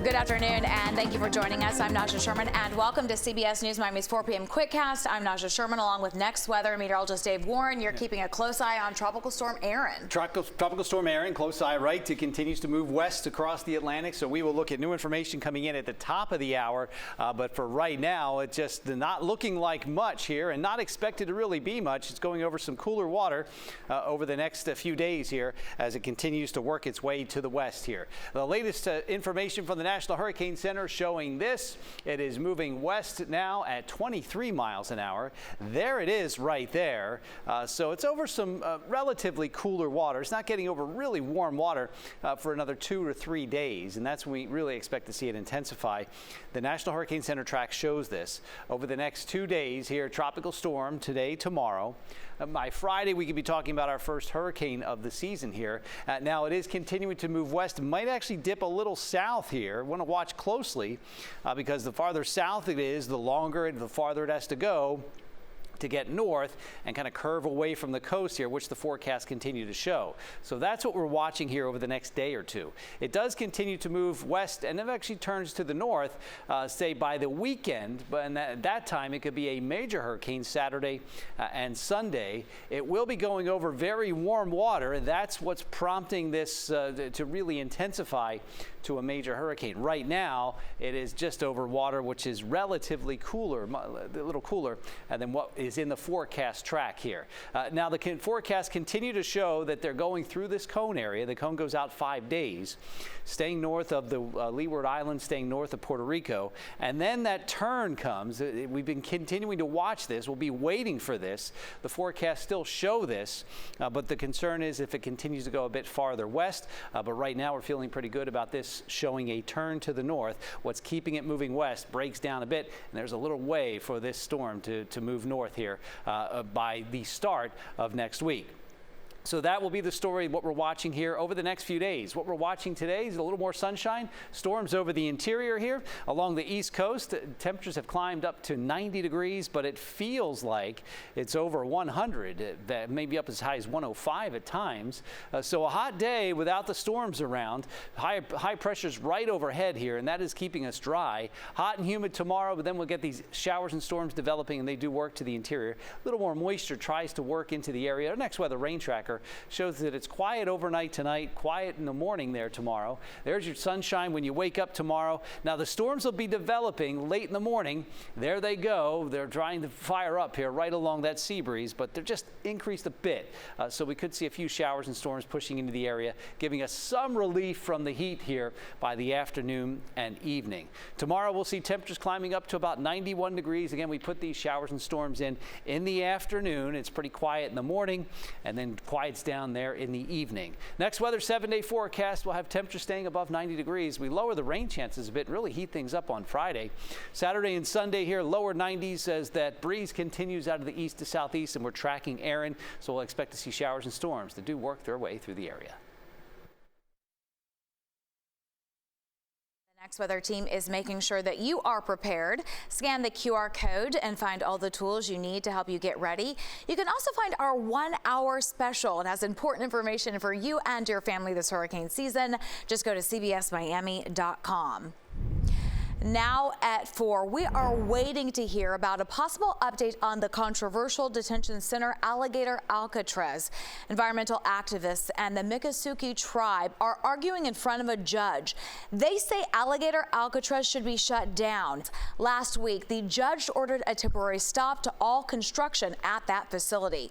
Good afternoon, and thank you for joining us. I'm Naja Sherman, and welcome to CBS News Miami's 4 p.m. Quickcast. I'm Naja Sherman, along with Next Weather meteorologist Dave Warren. You're keeping a close eye on Tropical Storm Erin. Tropical Storm Erin, close eye, right? It continues to move west across the Atlantic, so we will look at new information coming in at the top of the hour. But for right now, it's just not looking like much here, and not expected to really be much. It's going over some cooler water over the next few days here as it continues to work its way to the west here. The latest information from the National Hurricane Center showing this. It is moving west now at 23 miles an hour. There it is right there. So it's over some relatively cooler water. It's not getting over really warm water for another 2 or 3 days, and that's when we really expect to see it intensify. The National Hurricane Center track shows this. Over the next 2 days here, tropical storm today, tomorrow. By Friday, we could be talking about our first hurricane of the season here. Now, it is continuing to move west. It might actually dip a little south here. Want to watch closely because the farther south it is, the longer and the farther it has to go to get north and kind of curve away from the coast here, which the forecasts continue to show. So that's what we're watching here over the next day or two. It does continue to move west, and it actually turns to the north, say by the weekend, but at that time it could be a major hurricane Saturday and Sunday. It will be going over very warm water, and that's what's prompting this to really intensify to a major hurricane. Right now, it is just over water, which is relatively cooler, a little cooler than what is in the forecast track here. Now, the forecasts continue to show that they're going through this cone area. The cone goes out 5 days, staying north of the Leeward Islands, staying north of Puerto Rico, and then that turn comes. We've been continuing to watch this. We'll be waiting for this. The forecasts still show this, but the concern is if it continues to go a bit farther west. But right now, we're feeling pretty good about this showing a turn to the north. What's keeping it moving west breaks down a bit, and there's a little way for this storm to move north here by the start of next week. So that will be the story, what we're watching here over the next few days. What we're watching today is a little more sunshine. Storms over the interior here along the East Coast. Temperatures have climbed up to 90 degrees, but it feels like it's over 100, maybe up as high as 105 at times. So a hot day without the storms around. High pressures right overhead here, and that is keeping us dry. Hot and humid tomorrow, but then we'll get these showers and storms developing, and they do work to the interior. A little more moisture tries to work into the area. Our next weather rain tracker shows that it's quiet overnight tonight, quiet in the morning there tomorrow. There's your sunshine when you wake up tomorrow. Now, the storms will be developing late in the morning. There they go. They're trying to fire up here right along that sea breeze, but they're just increased a bit. So we could see a few showers and storms pushing into the area, giving us some relief from the heat here by the afternoon and evening. Tomorrow, we'll see temperatures climbing up to about 91 degrees. Again, we put these showers and storms in the afternoon. It's pretty quiet in the morning, and then quiets down there in the evening. Next weather 7-day forecast will have temperatures staying above 90 degrees. We lower the rain chances a bit, really heat things up on Friday. Saturday and Sunday here, lower 90s as that breeze continues out of the east to southeast, and we're tracking Erin, so we'll expect to see showers and storms that do work their way through the area. Next Weather team is making sure that you are prepared. Scan the QR code and find all the tools you need to help you get ready. You can also find our 1-hour special. It has important information for you and your family this hurricane season. Just go to cbsmiami.com. Now at 4, we are waiting to hear about a possible update on the controversial detention center Alligator Alcatraz. Environmental activists and the Miccosukee Tribe are arguing in front of a judge. They say Alligator Alcatraz should be shut down. Last week, the judge ordered a temporary stop to all construction at that facility.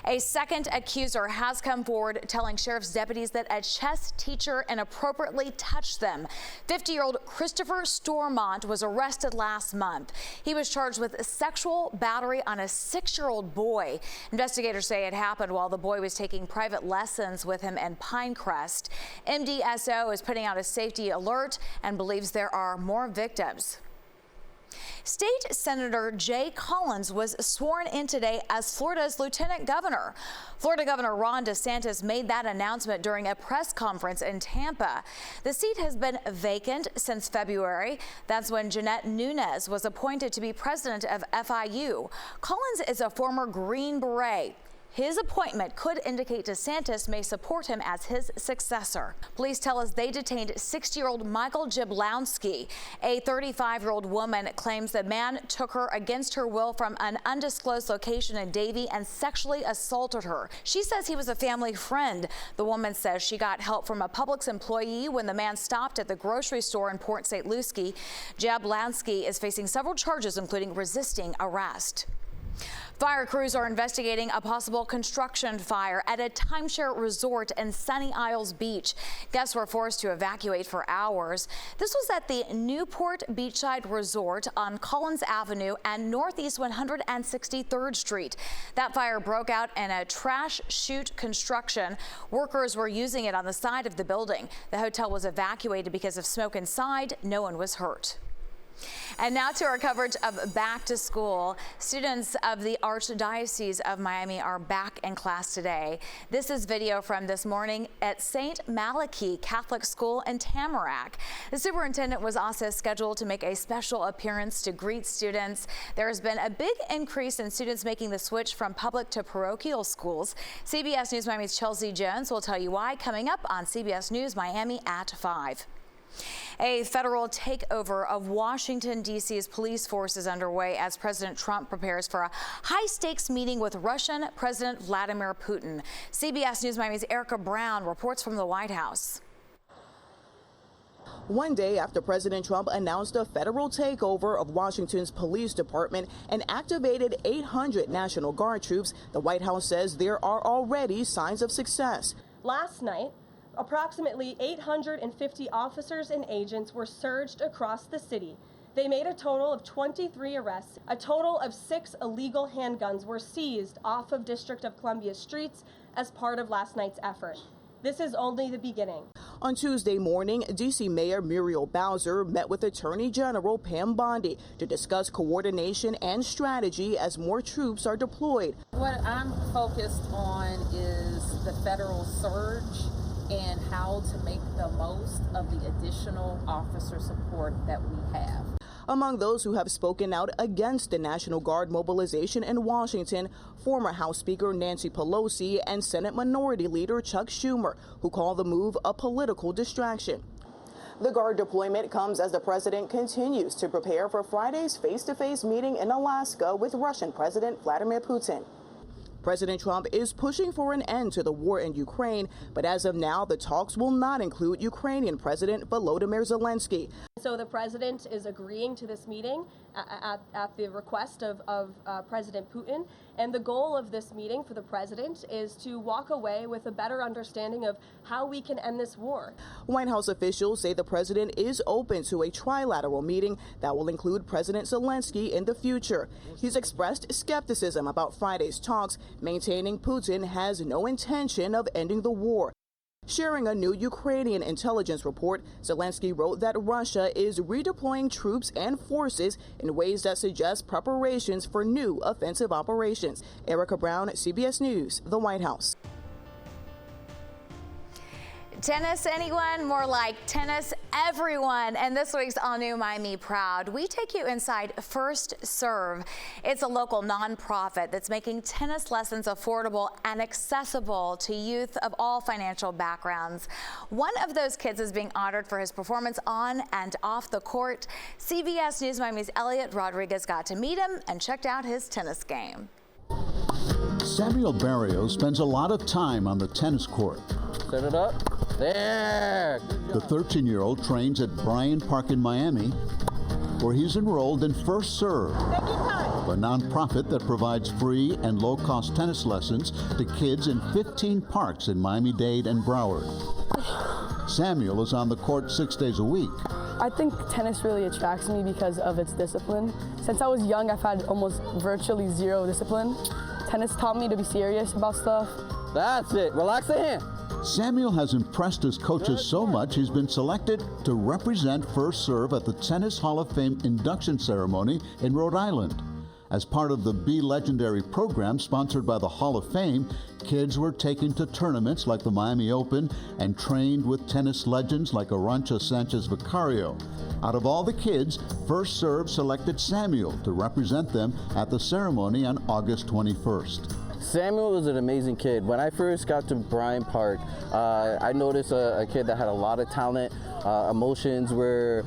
A second accuser has come forward telling sheriff's deputies that a chess teacher inappropriately touched them. 50-year-old Christopher Stormont was arrested last month. He was charged with sexual battery on a 6-year-old boy. Investigators say it happened while the boy was taking private lessons with him in Pinecrest. MDSO is putting out a safety alert and believes there are more victims. State Senator Jay Collins was sworn in today as Florida's lieutenant governor. Florida Governor Ron DeSantis made that announcement during a press conference in Tampa. The seat has been vacant since February. That's when Jeanette Nunes was appointed to be president of FIU. Collins is a former Green Beret. his appointment could indicate DeSantis may support him as his successor. Police tell us they detained 60-year-old Michael Jablonski. A 35-year-old woman claims the man took her against her will from an undisclosed location in Davie and sexually assaulted her. She says he was a family friend. The woman says she got help from a Publix employee when the man stopped at the grocery store in Port St. Lucie. Jablonski is facing several charges, including resisting arrest. Fire crews are investigating a possible construction fire at a timeshare resort in Sunny Isles Beach. Guests were forced to evacuate for hours. This was at the Newport Beachside Resort on Collins Avenue and Northeast 163rd Street. That fire broke out in a trash chute construction. Workers were using it on the side of the building. The hotel was evacuated because of smoke inside. No one was hurt. And now to our coverage of back to school. Students of the Archdiocese of Miami are back in class today. This is video from this morning at St. Malachy Catholic School in Tamarack. The superintendent was also scheduled to make a special appearance to greet students. There has been a big increase in students making the switch from public to parochial schools. CBS News Miami's Chelsea Jones will tell you why coming up on CBS News Miami at 5. A federal takeover of Washington, D.C.'s police force is underway as President Trump prepares for a high-stakes meeting with Russian President Vladimir Putin. CBS News Miami's Erica Brown reports from the White House. One day after President Trump announced a federal takeover of Washington's police department and activated 800 National Guard troops, the White House says there are already signs of success. Last night, approximately 850 officers and agents were surged across the city. They made a total of 23 arrests. A total of 6 illegal handguns were seized off of District of Columbia streets as part of last night's effort. This is only the beginning. On Tuesday morning, D.C. Mayor Muriel Bowser met with Attorney General Pam Bondi to discuss coordination and strategy as more troops are deployed. What I'm focused on is the federal surge and how to make the most of the additional officer support that we have. Among those who have spoken out against the National Guard mobilization in Washington, former House Speaker Nancy Pelosi and Senate Minority Leader Chuck Schumer, who call the move a political distraction. The Guard deployment comes as the president continues to prepare for Friday's face-to-face meeting in Alaska with Russian President Vladimir Putin. President Trump is pushing for an end to the war in Ukraine, but as of now, the talks will not include Ukrainian President Volodymyr Zelensky. So the president is agreeing to this meeting at the request of President Putin. And the goal of this meeting for the president is to walk away with a better understanding of how we can end this war. White House officials say the president is open to a trilateral meeting that will include President Zelensky in the future. He's expressed skepticism about Friday's talks, maintaining Putin has no intention of ending the war. Sharing a new Ukrainian intelligence report, Zelensky wrote that Russia is redeploying troops and forces in ways that suggest preparations for new offensive operations. Erica Brown, CBS News, the White House. Tennis anyone? More like tennis everyone. And this week's All New Miami Proud, we take you inside First Serve. It's a local nonprofit that's making tennis lessons affordable and accessible to youth of all financial backgrounds. One of those kids is being honored for his performance on and off the court. CBS News Miami's Elliot Rodriguez got to meet him and checked out his tennis game. Samuel Barrio spends a lot of time on the tennis court. Set it up. There. The 13-year-old trains at Bryant Park in Miami, where he's enrolled in First Serve, a nonprofit that provides free and low-cost tennis lessons to kids in 15 parks in Miami-Dade and Broward. Samuel is on the court 6 days a week. I think tennis really attracts me because of its discipline. Since I was young, I've had almost virtually zero discipline. Tennis taught me to be serious about stuff. That's it. Relax the hand. Samuel has impressed his coaches so much he's been selected to represent First Serve at the Tennis Hall of Fame induction ceremony in Rhode Island. As part of the Be Legendary program sponsored by the Hall of Fame, kids were taken to tournaments like the Miami Open and trained with tennis legends like Arantxa Sanchez Vicario. Out of all the kids, First Serve selected Samuel to represent them at the ceremony on August 21st. Samuel is an amazing kid. When I first got to Bryant Park, I noticed a kid that had a lot of talent. Emotions were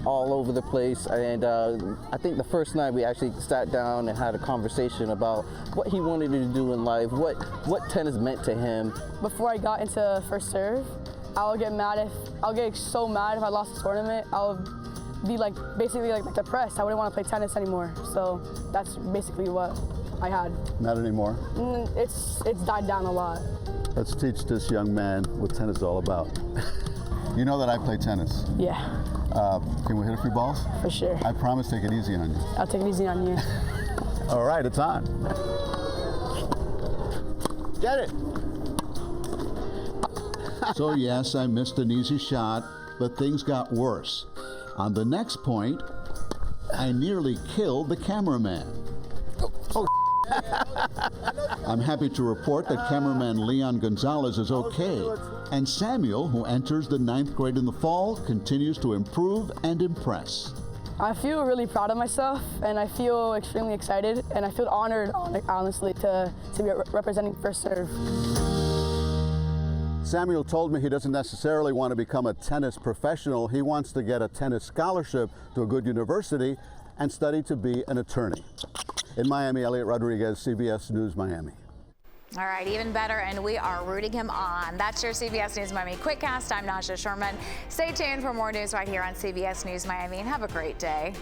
all over the place, and I think the first night we actually sat down and had a conversation about what he wanted to do in life, what tennis meant to him. Before I got into first serve, I'll get so mad if I lost the tournament. I'll be basically depressed. I wouldn't want to play tennis anymore. So that's basically what I had. Not anymore. It's died down a lot. Let's teach this young man what tennis is all about. You know that I play tennis. Yeah. Can we hit a few balls? For sure. I promise take it easy on you. I'll take it easy on you. All right, it's on. Get it. So yes, I missed an easy shot, but things got worse. On the next point, I nearly killed the cameraman. Oh. I'm happy to report that cameraman Leon Gonzalez is okay. And Samuel, who enters the 9th grade in the fall, continues to improve and impress. I feel really proud of myself, and I feel extremely excited, and I feel honored, honestly, to be representing First Serve. Samuel told me he doesn't necessarily want to become a tennis professional. He wants to get a tennis scholarship to a good university and study to be an attorney. In Miami, Elliot Rodriguez, CBS News, Miami. All right, even better, and we are rooting him on. That's your CBS News Miami Quickcast. I'm Naja Sherman. Stay tuned for more news right here on CBS News Miami, and have a great day.